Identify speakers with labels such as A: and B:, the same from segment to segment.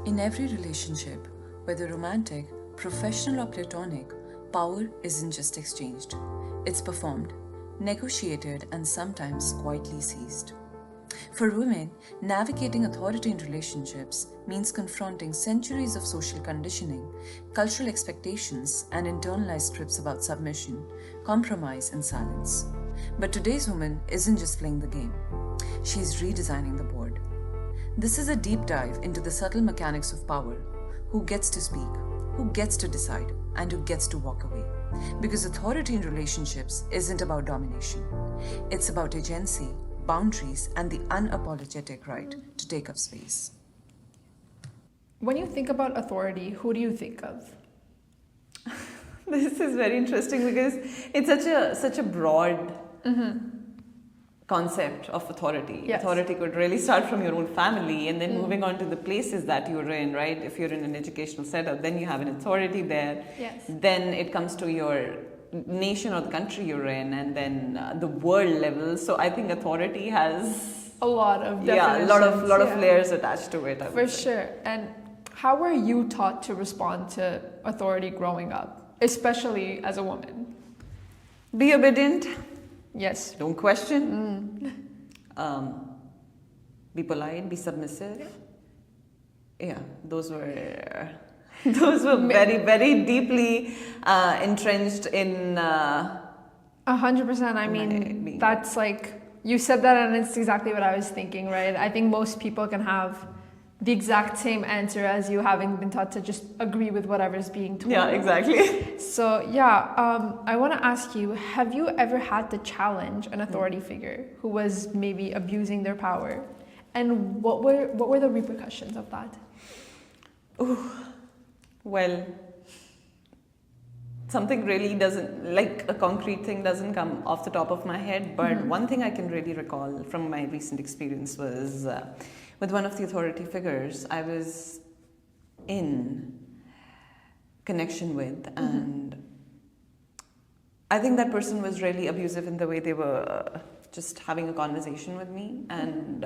A: In every relationship, whether romantic, professional, or platonic, power isn't just exchanged. It's performed, negotiated, and sometimes quietly seized. For women, navigating authority in relationships means confronting centuries of social conditioning, cultural expectations, and internalized scripts about submission, compromise, and silence. But today's woman isn't just playing the game, she's redesigning the board. This is a deep dive into the subtle mechanics of power: who gets to speak, who gets to decide, and who gets to walk away. Because authority in relationships isn't about domination, it's about agency, boundaries, and the unapologetic right to take up space.
B: When you think about authority, who do you think of?
C: This is very interesting because it's such a broad concept of authority.
B: Yes.
C: Authority could really start from your own family and then moving on to the places that you're in, right? If you're in an educational setup, then you have an authority there.
B: Yes.
C: Then it comes to your nation or the country you're in, and then the world level. So I think authority has
B: A lot of
C: a
B: definitions.
C: lot of layers attached to it. I
B: For
C: would say.
B: sure. And how were you taught to respond to authority growing up, especially as a woman?
C: Be obedient.
B: Yes.
C: Don't question. Be polite. Be submissive. Yeah, those were very, very deeply entrenched in.
B: 100%. I mean, that's like, you said that and it's exactly what I was thinking, right? I think most people can have the exact same answer as you, having been taught to just agree with whatever's being told.
C: Yeah, exactly.
B: So yeah, I want to ask you, have you ever had to challenge an authority figure who was maybe abusing their power? And what were the repercussions of that?
C: Ooh, well, something really doesn't, like a concrete thing doesn't come off the top of my head, but one thing I can really recall from my recent experience was with one of the authority figures I was in connection with, and I think that person was really abusive in the way they were just having a conversation with me, and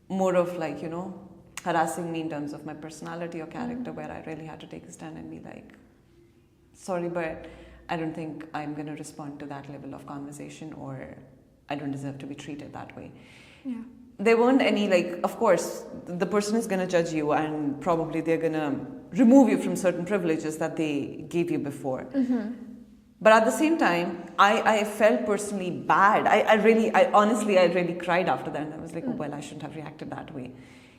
C: more of like, harassing me in terms of my personality or character, where I really had to take a stand and be like, sorry, but I don't think I'm going to respond to that level of conversation, or I don't deserve to be treated that way.
B: Yeah.
C: There weren't any, like, of course, the person is going to judge you, and probably they're going to remove you from certain privileges that they gave you before. But at the same time, I felt personally bad. I honestly cried after that. And I was like, oh, well, I shouldn't have reacted that way.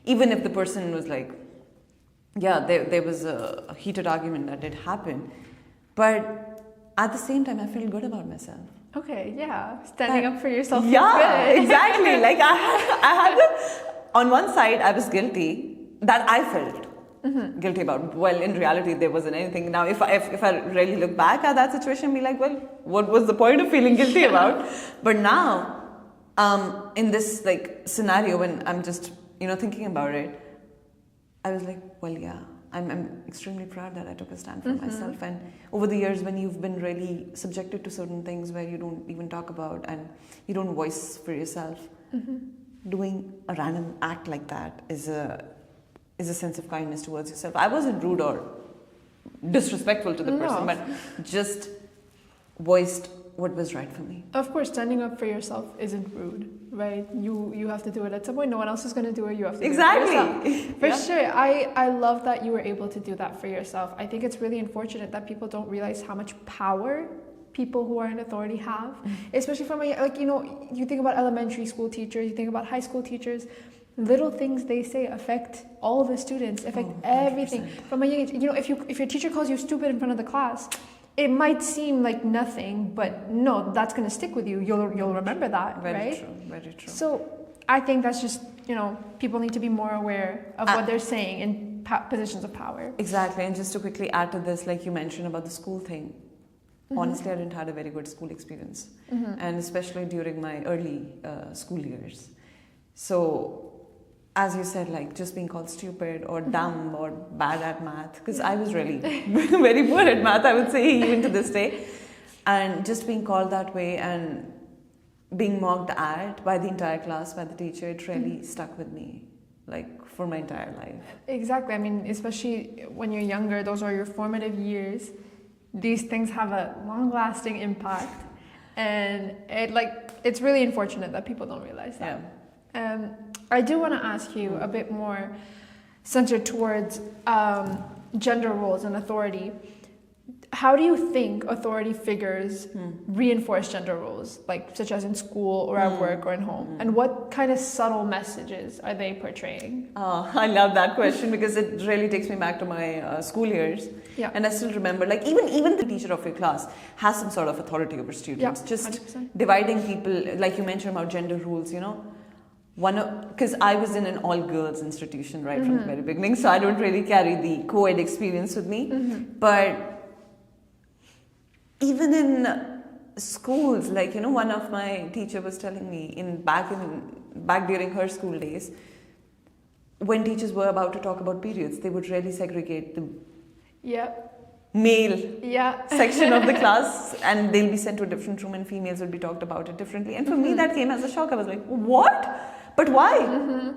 C: Even if the person was like, yeah, there was a heated argument that did happen. But at the same time, I felt good about myself.
B: Okay, yeah. Standing up for yourself.
C: Yeah,
B: is good.
C: exactly. Like I had on one side, I was guilty that I felt guilty about. Well, in reality, there wasn't anything. Now, if I really look back at that situation, be like, well, what was the point of feeling guilty about? But now, in this like scenario, when I'm just thinking about it, I was like, well, yeah. I'm extremely proud that I took a stand for myself. And over the years, when you've been really subjected to certain things where you don't even talk about and you don't voice for yourself, doing a random act like that is a sense of kindness towards yourself. I wasn't rude or disrespectful to the person, but just voiced what was right for me.
B: Of course, standing up for yourself isn't rude, right? You have to do it at some point. No one else is going to do it. You have to do it for yourself. For sure. I love that you were able to do that for yourself. I think it's really unfortunate that people don't realize how much power people who are in authority have, especially from you think about elementary school teachers, you think about high school teachers. Little things they say affect all the students, affect everything from a young age. If your teacher calls you stupid in front of the class, it might seem like nothing, but no, that's going to stick with you. You'll remember that, right?
C: Very true, very true.
B: So I think that's just, people need to be more aware of what they're saying in positions of power.
C: Exactly. And just to quickly add to this, like you mentioned about the school thing, honestly, I didn't have a very good school experience, and especially during my early school years. So, as you said, like just being called stupid or dumb or bad at math, because I was really very poor at math, I would say, even to this day. And just being called that way and being mocked at by the entire class, by the teacher, it really stuck with me. like for my entire life.
B: Exactly. I mean, especially when you're younger, those are your formative years. These things have a long-lasting impact, and it's really unfortunate that people don't realize that.
C: Yeah.
B: I do want to ask you a bit more centered towards gender roles and authority. How do you think authority figures reinforce gender roles, like such as in school or at work or in home? And what kind of subtle messages are they portraying?
C: Oh, I love that question because it really takes me back to my school years.
B: Yeah.
C: And I still remember, like even the teacher of your class has some sort of authority over students.
B: Yeah,
C: just
B: 100%.
C: dividing people, like you mentioned about gender rules, you know. Because I was in an all-girls institution right from the very beginning, so I don't really carry the co-ed experience with me. But even in schools, like, you know, one of my teacher was telling me back during her school days, when teachers were about to talk about periods, they would really segregate the male section of the class, and they'll be sent to a different room, and females would be talked about it differently. And for me, that came as a shock. I was like, what? But why?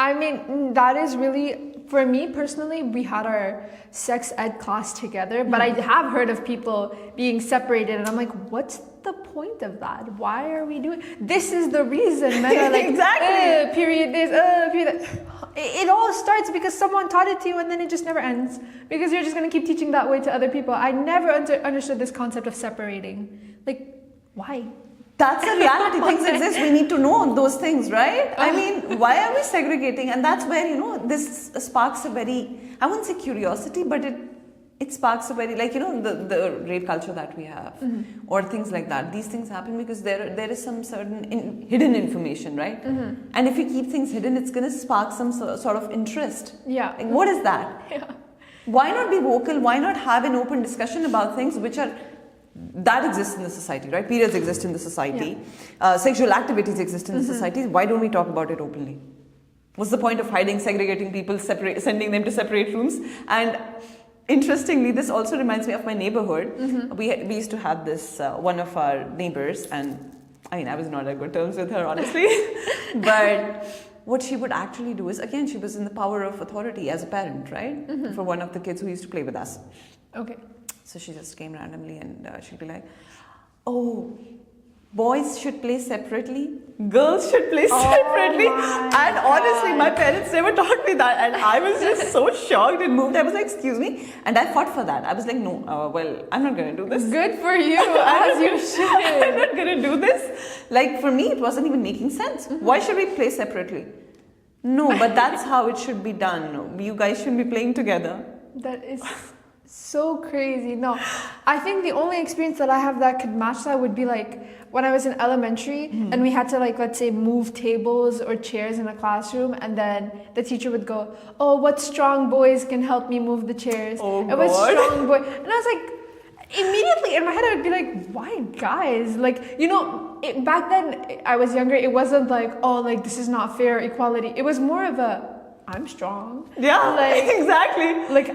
B: I mean, that is really, for me personally, we had our sex ed class together, but I have heard of people being separated, and I'm like, what's the point of that? Why are we doing this? Is the reason men are like,
C: exactly.
B: Period this, period that. It all starts because someone taught it to you, and then it just never ends because you're just going to keep teaching that way to other people. I never understood this concept of separating. Like, why?
C: That's a reality. Things exist. We need to know those things, right? I mean, why are we segregating? And that's where, you know, this sparks a very, I wouldn't say curiosity, but it sparks a very, like, you know, the rape culture that we have or things like that. These things happen because there is some certain hidden information, right? And if you keep things hidden, it's going to spark some sort of interest.
B: Yeah.
C: Like, what is that?
B: Yeah.
C: Why not be vocal? Why not have an open discussion about things that exists in the society, right? Periods exist in the society. Sexual activities exist in the society. Why don't we talk about it openly? What's the point of hiding, segregating people, sending them to separate rooms? And interestingly, this also reminds me of my neighborhood. We used to have this, one of our neighbors, and I mean, I was not at good terms with her, honestly. But what she would actually do is, again, she was in the power of authority as a parent, right? For one of the kids who used to play with us.
B: Okay.
C: So she just came randomly, and she'd be like, oh, boys should play separately, girls should play separately. And honestly, my parents never taught me that. And I was just so shocked and moved. I was like, excuse me. And I fought for that. I was like, no, well, I'm not going to do this.
B: Good for you, as you should.
C: I'm not going to do this. Like, for me, it wasn't even making sense. Why should we play separately? No, but that's how it should be done. You guys should be playing together.
B: That is so crazy. No, I think the only experience that I have that could match that would be like when I was in elementary and we had to, like, let's say move tables or chairs in a classroom, and then the teacher would go, oh, what strong boys can help me move the chairs?
C: Oh,
B: it was
C: God.
B: strong boy. And I was like, immediately in my head I would be like, why guys? Like, you know, back then I was younger, it wasn't like, oh, like, this is not fair, equality. It was more of a, I'm strong.
C: Yeah,
B: like,
C: exactly.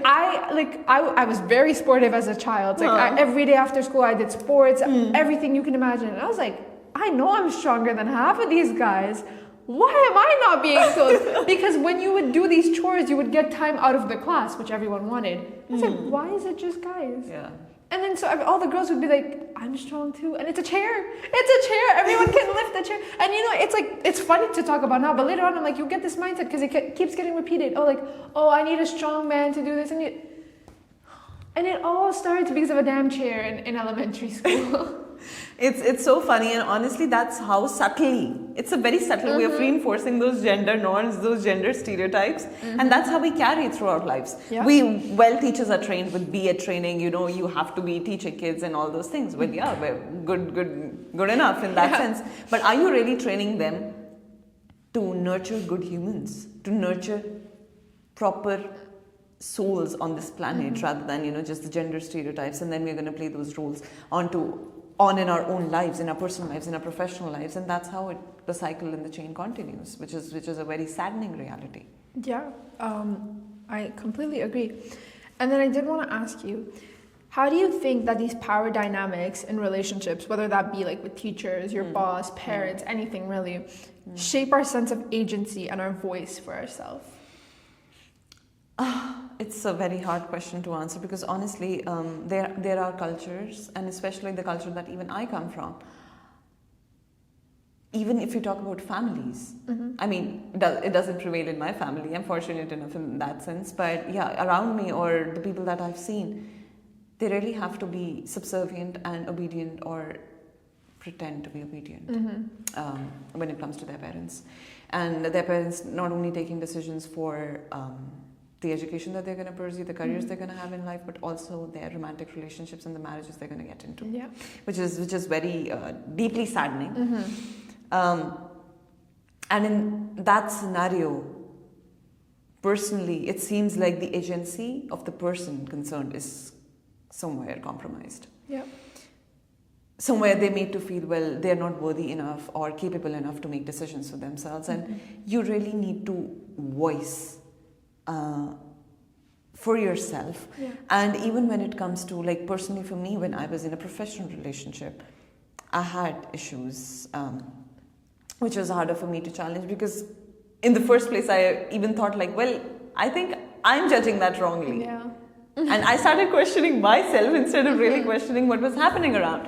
B: I was very sportive as a child. Like, every day after school I did sports, everything you can imagine. And I was like, I know I'm stronger than half of these guys. Why am I not being so? Because when you would do these chores, you would get time out of the class, which everyone wanted. I was like, why is it just guys?
C: Yeah.
B: And then so all the girls would be like, I'm strong too. And it's a chair. It's a chair. Everyone can lift the chair. And you know, it's like, it's funny to talk about now, but later on I'm like, you get this mindset because it keeps getting repeated. Oh, like, oh, I need a strong man to do this. And it all started because of a damn chair in elementary school.
C: It's so funny, and honestly, that's how subtly, it's a very subtle way of reinforcing those gender norms, those gender stereotypes, and that's how we carry it throughout lives.
B: Yeah.
C: Teachers are trained with B.Ed training, you know, you have to be teaching kids and all those things. Well, yeah, we're good enough in that sense. But are you really training them to nurture good humans, to nurture proper souls on this planet, rather than, you know, just the gender stereotypes, and then we're going to play those roles on in our own lives, in our personal lives, in our professional lives, and that's how the cycle and the chain continues, which is a very saddening reality.
B: Yeah, I completely agree. And then I did want to ask you, How do you think that these power dynamics in relationships, whether that be like with teachers, your boss, parents, anything really, shape our sense of agency and our voice for ourselves?
C: It's a very hard question to answer because honestly, there are cultures, and especially the culture that even I come from. Even if you talk about families, I mean, it doesn't prevail in my family. I'm fortunate enough in that sense. But yeah, around me or the people that I've seen, they really have to be subservient and obedient or pretend to be obedient when it comes to their parents. And their parents not only taking decisions for the education that they're going to pursue, the careers they're going to have in life, but also their romantic relationships and the marriages they're going to get into.
B: Yeah.
C: Which is very deeply saddening. And in that scenario, personally, it seems like the agency of the person concerned is somewhere compromised.
B: Yeah.
C: Somewhere they made to feel, well, they're not worthy enough or capable enough to make decisions for themselves. And you really need to voice for yourself.
B: Yeah.
C: And even when it comes to, like, personally for me, when I was in a professional relationship, I had issues which was harder for me to challenge because in the first place I even thought like, well, I think I'm judging that wrongly.
B: Yeah.
C: And I started questioning myself instead of really questioning what was happening around.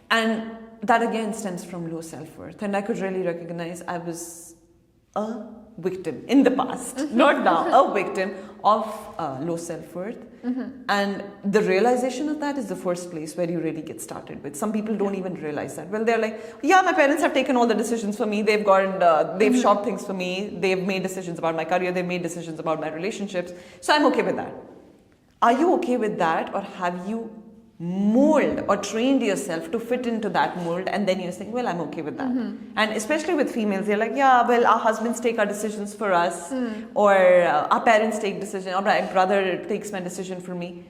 C: And that again stems from low self-worth. And I could really recognize I was a victim in the past, not now, a victim of low self-worth. And the realization of that is the first place where you really get started with. Some people don't even realize that. Well, they're like, yeah, my parents have taken all the decisions for me. They've gone, they've shopped things for me. They've made decisions about my career. They've made decisions about my relationships. So I'm okay with that. Are you okay with that, or have you molded or trained yourself to fit into that mold, and then you're saying, well, I'm okay with that? And especially with females, they're like, yeah, well, our husbands take our decisions for us, or our parents take decisions, or my brother takes my decision for me.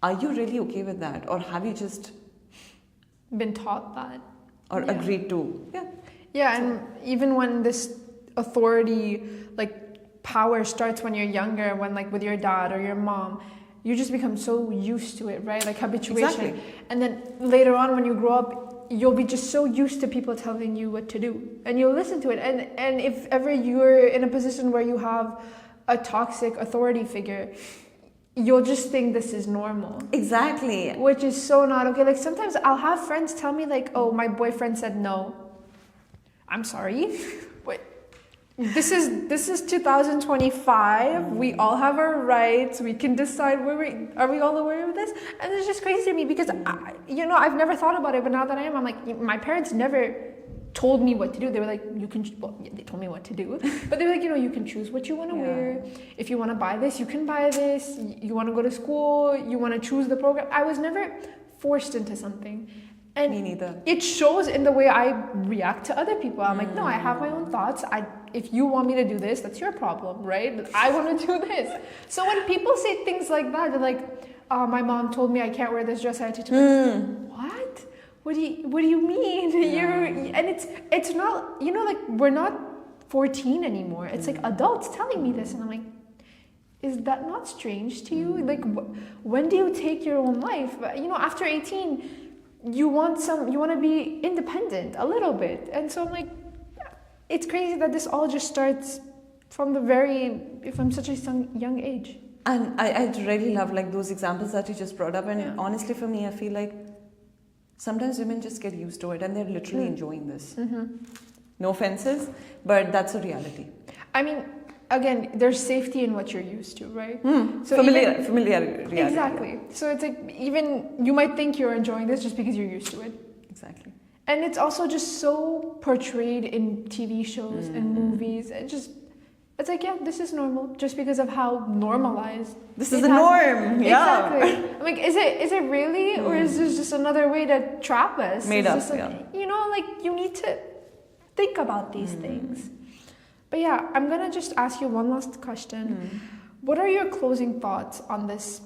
C: Are you really okay with that, or have you just
B: Been taught that.
C: or agreed to?
B: Yeah, and even when this authority, like power starts when you're younger, when like with your dad or your mom, you just become so used to it, right? Like habituation.
C: Exactly.
B: And then later on when you grow up, you'll be just so used to people telling you what to do. And you'll listen to it. And if ever you're in a position where you have a toxic authority figure, you'll just think this is normal.
C: Exactly.
B: Which is so not okay. Like sometimes I'll have friends tell me like, oh, my boyfriend said no. I'm sorry. Wait. This is 2025. We all have our rights. We can decide are we all aware of this? And it's just crazy to me because I've never thought about it, but now that I am, I'm like, my parents never told me what to do. They were like, they told me what to do, but they were like, you can choose what you want to wear. If you want to buy this, you can buy this. You want to go to school, you want to choose the program. I was never forced into something. And
C: me neither.
B: It shows in the way I react to other people. I'm like, no, I have my own thoughts. If you want me to do this, that's your problem, right? But I want to do this. So when people say things like that, they're like, my mom told me I can't wear this dress. I had to what? What do you mean? And it's not, like we're not 14 anymore. It's like adults telling me this, and I'm like, is that not strange to you? Like, when do you take your own life? After 18. You want to be independent a little bit. And so I'm like, it's crazy that this all just starts from from such a young age.
C: And I really love like those examples that you just brought up. And honestly, for me, I feel like sometimes women just get used to it and they're literally enjoying this. No offenses, but that's a reality. I mean,
B: again, there's safety in what you're used to, right?
C: So familiarity.
B: Exactly. So it's like, even you might think you're enjoying this just because you're used to it.
C: Exactly.
B: And it's also just so portrayed in TV shows and movies. It's like, this is normal, just because of how normalized
C: this is the norm.
B: Exactly. I'm like, is it really, or is this just another way to trap us?
C: Made up.
B: You need to think about these things. But I'm gonna just ask you one last question. What are your closing thoughts on this,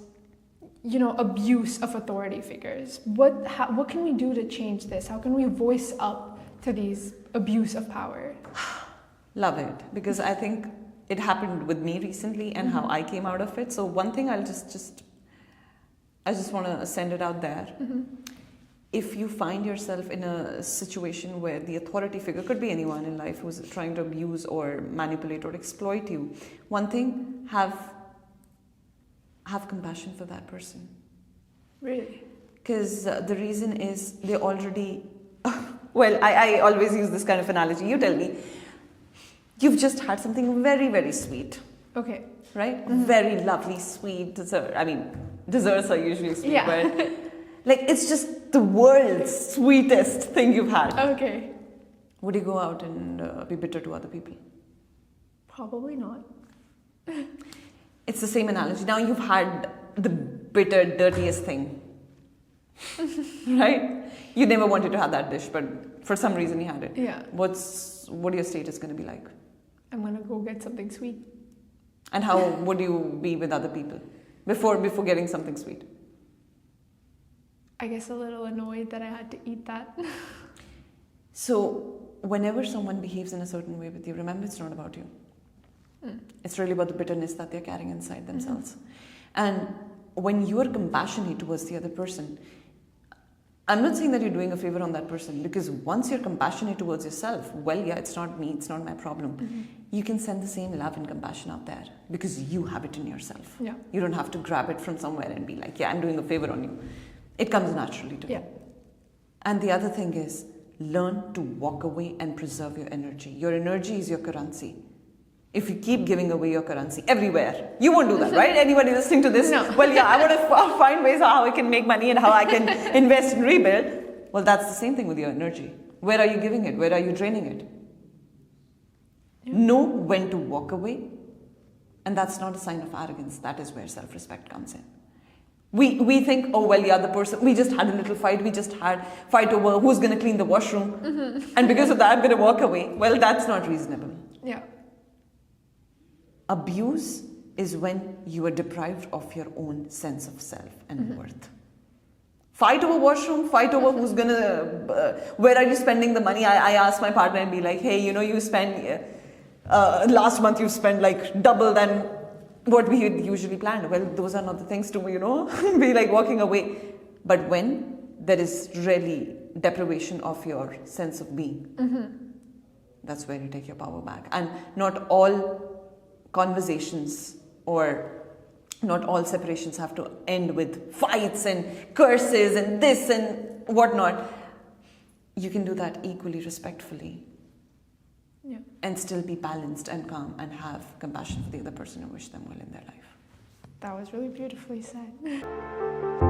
B: abuse of authority figures? What can we do to change this? How can we voice up to these abuse of power?
C: Love it, because I think it happened with me recently and how I came out of it. So one thing I'll just I just want to send it out there. If you find yourself in a situation where the authority figure, could be anyone in life who's trying to abuse or manipulate or exploit you, one thing, have compassion for that person.
B: Really?
C: Because the reason is they already, well, I always use this kind of analogy. You tell me, you've just had something very, very sweet.
B: Okay.
C: Right? Very lovely, sweet dessert. I mean, desserts are usually sweet,
B: Yeah.
C: but like it's just the world's sweetest thing you've had.
B: Okay.
C: Would you go out and be bitter to other people?
B: Probably not.
C: It's the same analogy. Now you've had the bitter, dirtiest thing. Right? You never wanted to have that dish, but for some reason you had it.
B: Yeah.
C: What your status going to be like?
B: I'm gonna go get something sweet.
C: And how would you be with other people before getting something sweet?
B: I guess a little annoyed that I had to eat that.
C: So whenever someone behaves in a certain way with you, remember it's not about you. It's really about the bitterness that they're carrying inside themselves. And when you're compassionate towards the other person, I'm not saying that you're doing a favor on that person, because once you're compassionate towards yourself, well, yeah, it's not me, it's not my problem. You can send the same love and compassion out there because you have it in yourself.
B: Yeah.
C: You don't have to grab it from somewhere and be like, yeah, I'm doing a favor on you. It comes naturally to you. And the other thing is, learn to walk away and preserve your energy. Your energy is your currency. If you keep giving away your currency everywhere, you won't do that, right? Anybody listening to this?
B: No.
C: Well, yeah, I want to find ways how I can make money and how I can invest and rebuild. Well, that's the same thing with your energy. Where are you giving it? Where are you draining it? Know when to walk away. And that's not a sign of arrogance. That is where self-respect comes in. We think, oh, well, yeah, the person, we just had a little fight. We just had fight over who's going to clean the washroom. And because of that, I'm going to walk away. Well, that's not reasonable.
B: Yeah.
C: Abuse is when you are deprived of your own sense of self and worth. Fight over washroom, fight over who's gonna, where are you spending the money? I ask my partner and be like, hey, you know, you spend, last month you spent like double than what we had usually planned. Well, those are not the things to, you know, be like walking away. But when there is really deprivation of your sense of being, that's where you take your power back. And not all conversations or not all separations have to end with fights and curses and this and whatnot. You can do that equally respectfully and still be balanced and calm and have compassion for the other person and wish them well in their life.
B: That was really beautifully said.